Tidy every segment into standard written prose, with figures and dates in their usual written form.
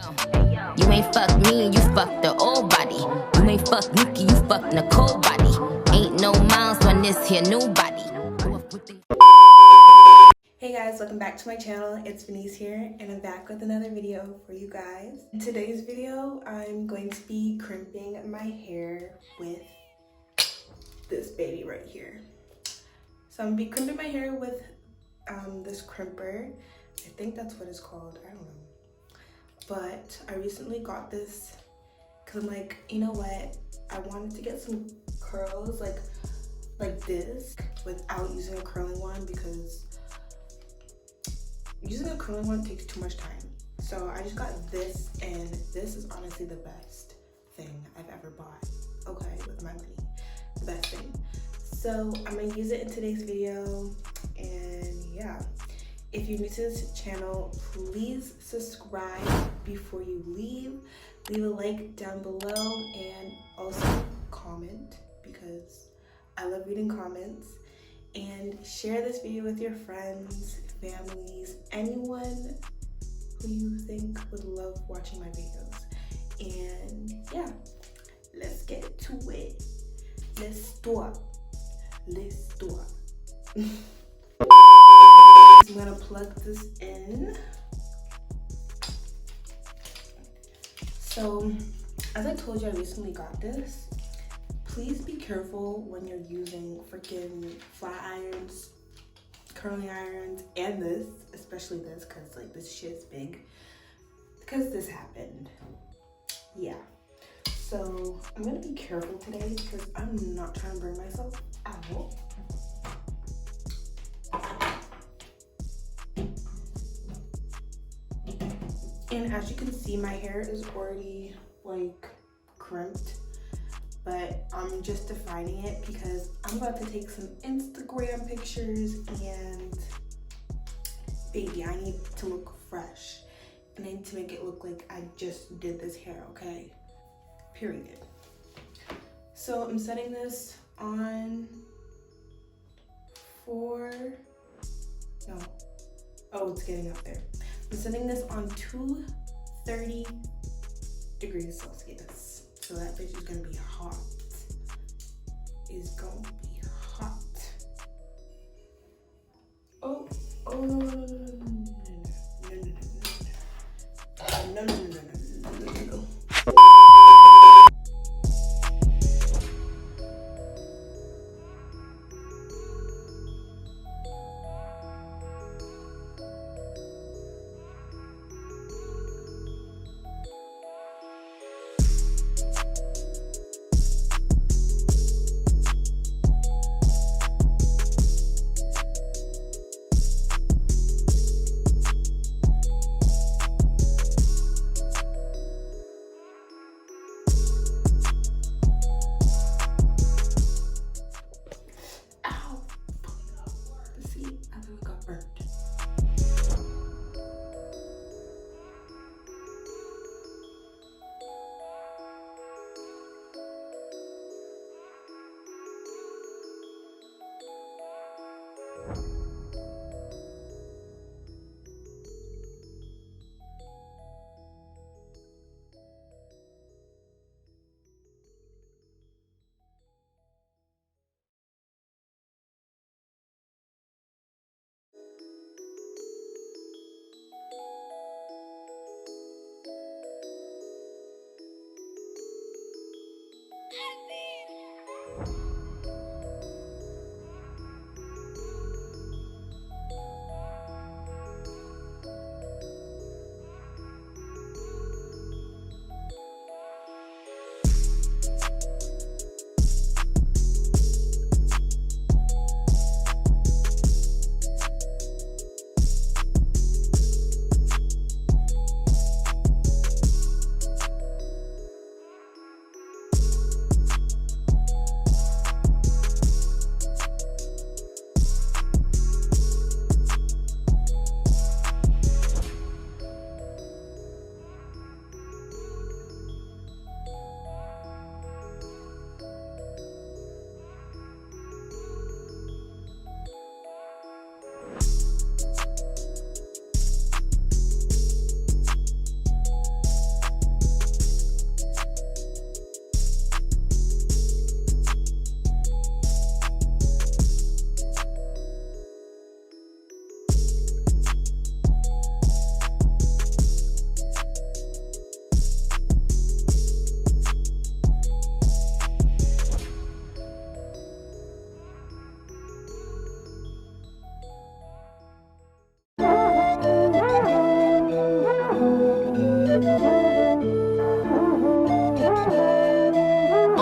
You ain't fuck me, you fuck the old body. You ain't fuck Nikki, you fuck Nicole body. Ain't no miles on this here new body. Hey guys, welcome back to my channel. It's Venice here and I'm back with another video for you guys. In today's video, I'm going to be crimping my hair with this baby right here. So I'm gonna be crimping my hair with this crimper. I think that's what it's called, I don't know. But I recently got this because I'm like, you know what? I wanted to get some curls like this without using a curling one, because using a curling one takes too much time. So I just got this, and this is honestly the best thing I've ever bought, okay, with my money. The best thing. So I'm gonna use it in today's video, and yeah. If you're new to this channel, please subscribe before you leave. Leave a like down below and also comment, because I love reading comments. And share this video with your friends, families, anyone who you think would love watching my videos. And yeah, let's get to it. Let's do it. Let's do it. I'm gonna plug this in. So, as I told you, I recently got this. Please be careful when you're using freaking flat irons, curling irons, and this, especially this, because like this shit's big. Because this happened. Yeah. So, I'm gonna be careful today because I'm not trying to burn myself out. And as you can see, my hair is already like crimped, but I'm just defining it because I'm about to take some Instagram pictures, and baby, I need to look fresh and I need to make it look like I just did this hair, okay? Period. So I'm setting this on it's getting up there. I'm setting this on 230 degrees Celsius. So that bitch is gonna be hot. It's gonna be hot. Oh, no.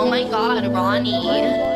my god, Ronnie.